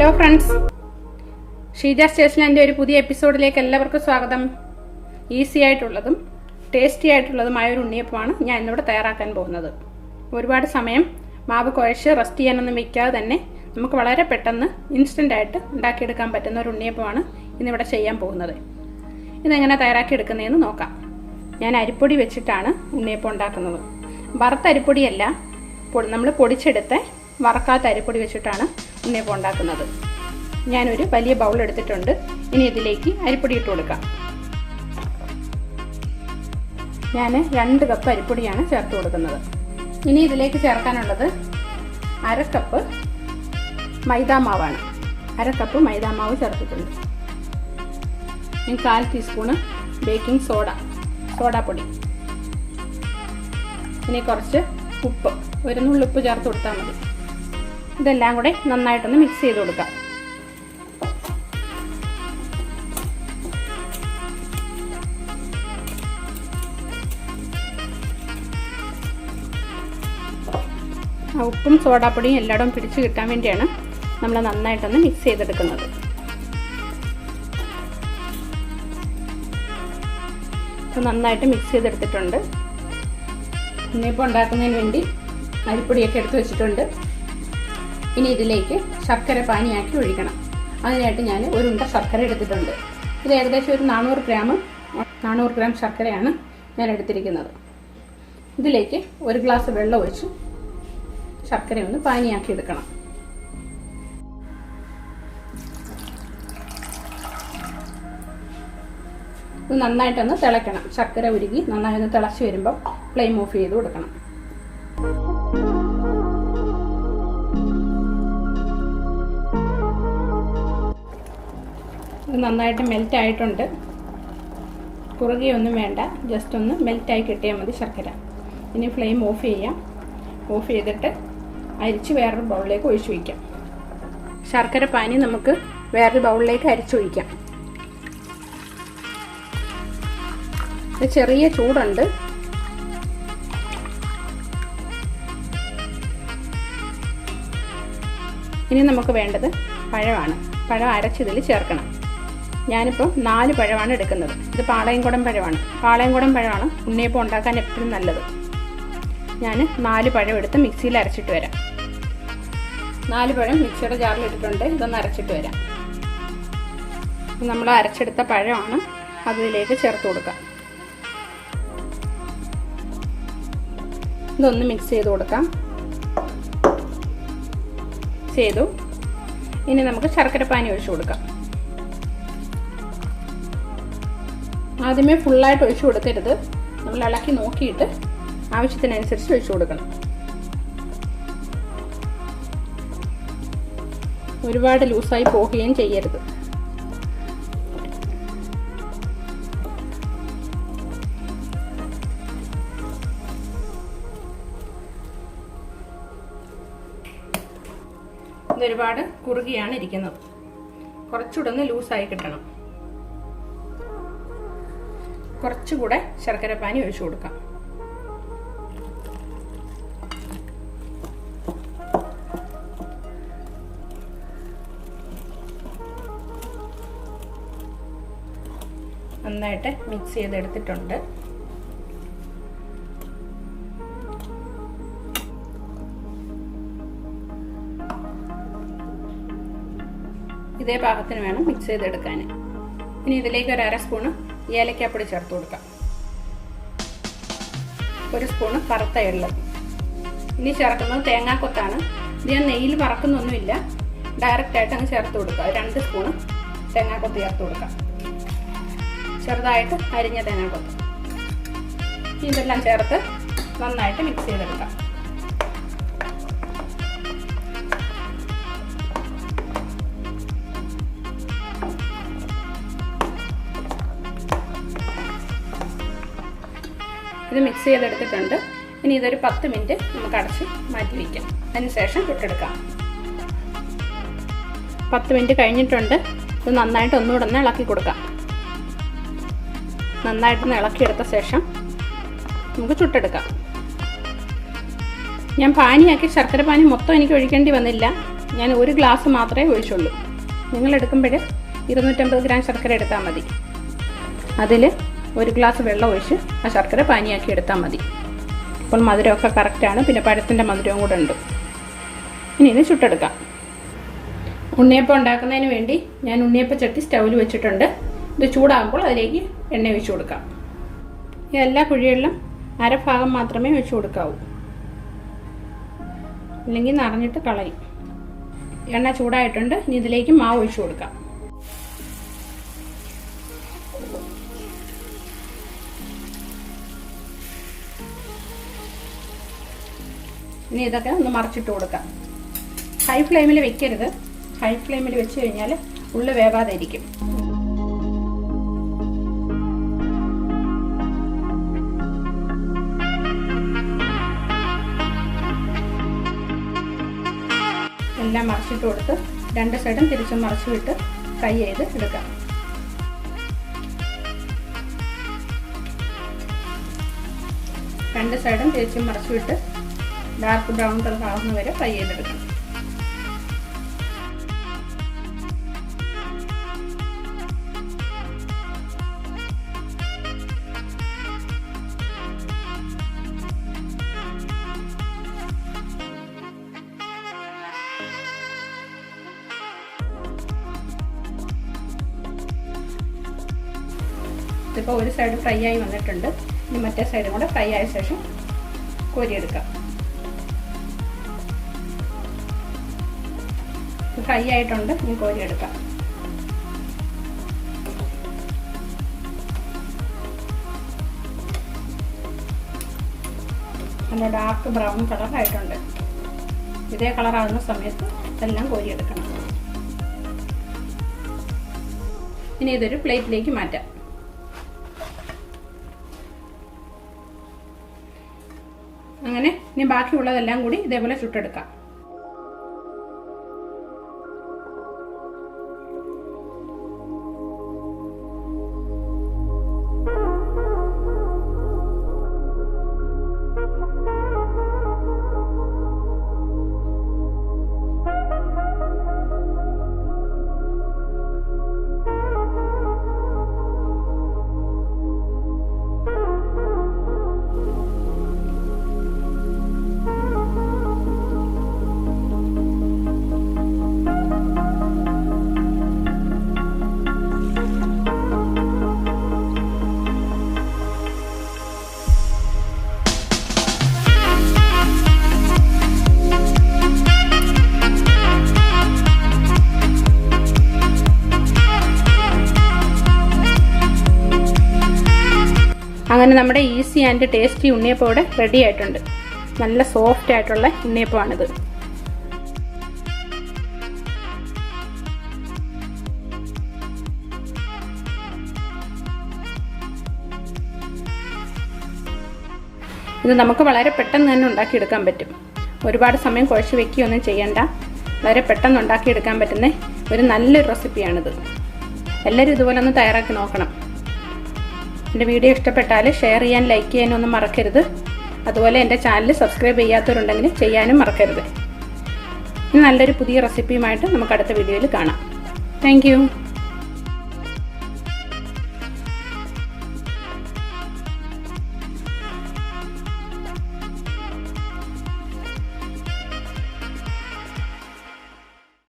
Hello friends, Sheeja സ്റ്റേഷനിൻ്റെ ഒരു പുതിയ എപ്പിസോഡിലേക്ക് എല്ലാവർക്കും സ്വാഗതം. ഈസി ആയിട്ടുള്ളതും ടേസ്റ്റി ആയിട്ടുള്ളതുമായ ഒരു ഉണ്ണിയപ്പമാണ് ഞാൻ ഇന്നിവിടെ തയ്യാറാക്കാൻ പോകുന്നത്. ഒരുപാട് സമയം മാവ് കുഴച്ച് റെസ്റ്റ് ചെയ്യാനൊന്നും വയ്ക്കാതെ തന്നെ നമുക്ക് വളരെ പെട്ടെന്ന് ഇൻസ്റ്റൻ്റായിട്ട് ഉണ്ടാക്കിയെടുക്കാൻ പറ്റുന്ന ഒരു ഉണ്ണിയപ്പമാണ് ഇന്നിവിടെ ചെയ്യാൻ പോകുന്നത്. ഇതെങ്ങനെ തയ്യാറാക്കിയെടുക്കുന്നതെന്ന് നോക്കാം. ഞാൻ അരിപ്പൊടി വെച്ചിട്ടാണ് ഉണ്ണിയപ്പം ഉണ്ടാക്കുന്നത്. വറുത്ത അരിപ്പൊടിയല്ല, നമ്മൾ പൊടിച്ചെടുത്ത് വറക്കാത്ത അരിപ്പൊടി വെച്ചിട്ടാണ് ഉണ്ണിയപ്പം ഉണ്ടാക്കുന്നത്. ഞാനൊരു വലിയ ബൗൾ എടുത്തിട്ടുണ്ട്. ഇനി ഇതിലേക്ക് അരിപ്പൊടി ഇട്ട് കൊടുക്കാം. ഞാൻ 2 കപ്പ് അരിപ്പൊടിയാണ് ചേർത്ത് കൊടുക്കുന്നത്. ഇനി ഇതിലേക്ക് ചേർക്കാനുള്ളത് 1/2 കപ്പ് മൈദാമാവാണ്. 1/2 കപ്പ് മൈദാമാവ് ചേർത്തിട്ടുണ്ട്. ഇനി 1/4 ടീസ്പൂണ് ബേക്കിംഗ് സോഡാപ്പൊടി. ഇനി കുറച്ച് ഉപ്പ്, ഒരു നുള്ളുപ്പ് ചേർത്ത് കൊടുത്താൽ മതി. ഇതെല്ലാം കൂടെ നന്നായിട്ടൊന്ന് മിക്സ് ചെയ്ത് കൊടുക്കാം. ഉപ്പും സോഡാപ്പൊടിയും എല്ലായിടവും പിടിച്ച് കിട്ടാൻ വേണ്ടിയാണ് നമ്മൾ നന്നായിട്ടൊന്ന് മിക്സ് ചെയ്തെടുക്കുന്നത്. നന്നായിട്ട് മിക്സ് ചെയ്തെടുത്തിട്ടുണ്ട്. ഉണ്ണിയപ്പം ഉണ്ടാക്കുന്നതിന് വേണ്ടി അരിപ്പൊടിയൊക്കെ എടുത്ത് വെച്ചിട്ടുണ്ട്. ഇനി ഇതിലേക്ക് ശർക്കര പാനിയാക്കി ഒഴിക്കണം. അതിനായിട്ട് ഞാൻ ഒരു ഉണ്ട ശർക്കര എടുത്തിട്ടുണ്ട്. ഇത് ഏകദേശം ഒരു 400 ഗ്രാം ശർക്കരയാണ് ഞാൻ എടുത്തിരിക്കുന്നത്. ഇതിലേക്ക് 1 ഗ്ലാസ് വെള്ളം ഒഴിച്ച് ശർക്കര ഒന്ന് പാനിയാക്കി എടുക്കണം. ഇത് നന്നായിട്ടൊന്ന് തിളയ്ക്കണം. ശർക്കര ഉരുകി നന്നായി ഒന്ന് തിളച്ച് വരുമ്പോൾ ഫ്ലെയിം ഓഫ് ചെയ്ത് കൊടുക്കണം. ഇത് നന്നായിട്ട് മെൽറ്റ് ആയിട്ടുണ്ട്. കുറുകിയൊന്നും വേണ്ട, ജസ്റ്റ് ഒന്ന് മെൽറ്റായി കിട്ടിയാൽ മതി ശർക്കര. ഇനി ഫ്ലെയിം ഓഫ് ചെയ്യാം. ഓഫ് ചെയ്തിട്ട് അരിച്ച് വേറൊരു ബൗളിലേക്ക് ഒഴിച്ചു വയ്ക്കാം. ശർക്കര പാനി നമുക്ക് വേറൊരു ബൗളിലേക്ക് അരിച്ചൊഴിക്കാം. ഇത് ചെറിയ ചൂടുണ്ട്. ഇനി നമുക്ക് വേണ്ടത് പഴമാണ്. പഴം അരച്ചിതിൽ ചേർക്കണം. ഞാനിപ്പോൾ 4 പഴമാണ് എടുക്കുന്നത്. ഇത് പാളയംകുടം പഴമാണ് ഉണ്ണിയപ്പം ഉണ്ടാക്കാൻ എപ്പോഴും നല്ലത്. ഞാൻ 4 പഴം എടുത്ത് മിക്സിയിൽ അരച്ചിട്ട് വരാം. 4 പഴം മിക്സിയുടെ ജാറിൽ ഇട്ടിട്ടുണ്ട്. ഇതൊന്ന് അരച്ചിട്ട് വരാം. നമ്മൾ അരച്ചെടുത്ത പഴമാണ് അതിലേക്ക് ചേർത്ത് കൊടുക്കാം. ഇതൊന്ന് മിക്സ് ചെയ്ത് കൊടുക്കാം. ചെയ്തു. ഇനി നമുക്ക് ശർക്കര പാനി ഒഴിച്ചു കൊടുക്കാം. ആദ്യമേ ഫുള്ളായിട്ട് ഒഴിച്ചു കൊടുക്കരുത്. നമ്മൾ ഇളക്കി നോക്കിയിട്ട് ആവശ്യത്തിനനുസരിച്ച് ഒഴിച്ചു കൊടുക്കണം. ഒരുപാട് ലൂസായി പോവുകയും ചെയ്യരുത്. ഇതൊരുപാട് കുറുകിയാണ് ഇരിക്കുന്നത്. കുറച്ചുകൂടെ ഒന്ന് ലൂസായി കിട്ടണം. കുറച്ചുകൂടെ ശർക്കര പാനി ഒഴിച്ചു കൊടുക്കാം. നന്നായിട്ട് മിക്സ് ചെയ്തെടുത്തിട്ടുണ്ട്. ഇതേ പാകത്തിന് വേണം മിക്സ് ചെയ്തെടുക്കാൻ. ഇനി ഇതിലേക്ക് 1/2 സ്പൂണ് ഏലക്കാപ്പൊടി ചേർത്ത് കൊടുക്കാം. 1 സ്പൂണ് കറുത്ത എള്ള്. ഇനി ചേർക്കുന്നത് തേങ്ങാക്കൊത്താണ്. ഇത് ഞാൻ നെയ്യിൽ വറക്കുന്നൊന്നുമില്ല, ഡയറക്റ്റായിട്ട് അങ്ങ് ചേർത്ത് കൊടുക്കുക. 2 സ്പൂണ് തേങ്ങാക്കൊത്ത് ചേർത്ത് കൊടുക്കാം. ചെറുതായിട്ട് അരിഞ്ഞ തേങ്ങാക്കൊത്ത്. ഇതെല്ലാം ചേർത്ത് നന്നായിട്ട് മിക്സ് ചെയ്തെടുക്കാം. ഇത് മിക്സ് ചെയ്തെടുത്തിട്ടുണ്ട്. ഇനി ഇതൊരു 10 മിനിറ്റ് നമുക്ക് അടച്ച് മാറ്റി വയ്ക്കാം. അതിനുശേഷം ചുട്ടെടുക്കാം. 10 മിനിറ്റ് കഴിഞ്ഞിട്ടുണ്ട്. ഇത് നന്നായിട്ട് ഒന്നുകൂടെ ഒന്ന് ഇളക്കി കൊടുക്കാം. നന്നായിട്ടൊന്ന് ഇളക്കിയെടുത്ത ശേഷം നമുക്ക് ചുട്ടെടുക്കാം. ഞാൻ പാനിയാക്കി ശർക്കര പാനി മൊത്തം എനിക്ക് ഒഴിക്കേണ്ടി വന്നില്ല. ഞാൻ 1 ഗ്ലാസ് മാത്രമേ ഒഴിച്ചുള്ളൂ. നിങ്ങൾ എടുക്കുമ്പോൾ 250 ഗ്രാം ശർക്കര എടുത്താൽ മതി. അതിൽ 1 ഗ്ലാസ് വെള്ളം ഒഴിച്ച് ആ ശർക്കര പാനിയാക്കി എടുത്താൽ മതി. അപ്പോൾ മധുരമൊക്കെ കറക്റ്റാണ്. പിന്നെ പഴത്തിൻ്റെ മധുരവും കൂടെ ഉണ്ട്. ഇനി ഇത് ചുട്ടെടുക്കാം. ഉണ്ണിയപ്പം ഉണ്ടാക്കുന്നതിന് വേണ്ടി ഞാൻ ഉണ്ണിയപ്പച്ചട്ടി സ്റ്റൗവിൽ വെച്ചിട്ടുണ്ട്. ഇത് ചൂടാകുമ്പോൾ അതിലേക്ക് എണ്ണ ഒഴിച്ചു കൊടുക്കാം. ഈ എല്ലാ കുഴികളിലും അരഭാഗം മാത്രമേ ഒഴിച്ചു കൊടുക്കാവൂ, അല്ലെങ്കിൽ നിറഞ്ഞിട്ട് കളയും. എണ്ണ ചൂടായിട്ടുണ്ട്. ഇനി ഇതിലേക്ക് മാവ് ഒഴിച്ചു കൊടുക്കാം. ഇനി ഇതൊക്കെ ഒന്ന് മറിച്ചിട്ട് കൊടുക്കാം. ഹൈ ഫ്ലെയിമിൽ വെക്കരുത്. ഹൈ ഫ്ലെയിമിൽ വെച്ച് കഴിഞ്ഞാൽ ഉള്ളു വേകാതെ ഇരിക്കും. എല്ലാം മറിച്ചിട്ട് കൊടുത്ത് 2 സൈഡും തിരിച്ചും മറിച്ചു വിട്ട് ഫ്രൈ ചെയ്ത് എടുക്കാം. രണ്ട് സൈഡും തിരിച്ചും മറിച്ചു വിട്ട് ഡാർക്ക് ബ്രൗൺ കളർ ആവുന്ന വരെ ഫ്രൈ ചെയ്തെടുക്കണം. ഇതിപ്പോൾ ഒരു സൈഡ് ഫ്രൈ ആയി വന്നിട്ടുണ്ട്. ഇനി മറ്റേ സൈഡും കൂടെ ഫ്രൈ ആയ ശേഷം കോരിയെടുക്കാം. ഫ്രൈ ആയിട്ടുണ്ട്. ഇനി കോരിയെടുക്കാം. നല്ല ഡാർക്ക് ബ്രൗൺ കളറായിട്ടുണ്ട്. ഇതേ കളറാകുന്ന സമയത്ത് ഇതെല്ലാം കോരിയെടുക്കണം. ഇനി ഇതൊരു പ്ലേറ്റിലേക്ക് മാറ്റാം. അങ്ങനെ ഇനി ബാക്കിയുള്ളതെല്ലാം കൂടി ഇതേപോലെ ചുട്ടെടുക്കാം. അങ്ങനെ നമ്മുടെ ഈസി ആൻഡ് ടേസ്റ്റി ഉണ്ണിയപ്പം ഇവിടെ റെഡി ആയിട്ടുണ്ട്. നല്ല സോഫ്റ്റ് ആയിട്ടുള്ള ഉണ്ണിയപ്പമാണിത്. ഇത് നമുക്ക് വളരെ പെട്ടെന്ന് തന്നെ ഉണ്ടാക്കിയെടുക്കാൻ പറ്റും. ഒരുപാട് സമയം കുഴച്ച് വെക്കുകയൊന്നും ചെയ്യണ്ട. വളരെ പെട്ടെന്ന് ഉണ്ടാക്കിയെടുക്കാൻ പറ്റുന്ന ഒരു നല്ലൊരു റെസിപ്പിയാണിത്. എല്ലാവരും ഇതുപോലെ ഒന്ന് തയ്യാറാക്കി നോക്കണം. എൻ്റെ വീഡിയോ ഇഷ്ടപ്പെട്ടാൽ ഷെയർ ചെയ്യാൻ, ലൈക്ക് ചെയ്യാനൊന്നും മറക്കരുത്. അതുപോലെ എൻ്റെ ചാനൽ സബ്സ്ക്രൈബ് ചെയ്യാത്തവരുണ്ടെങ്കിൽ ചെയ്യാനും മറക്കരുത്. ഇനി നല്ലൊരു പുതിയ റെസിപ്പിയുമായിട്ട് നമുക്ക് അടുത്ത വീഡിയോയിൽ കാണാം. Thank you.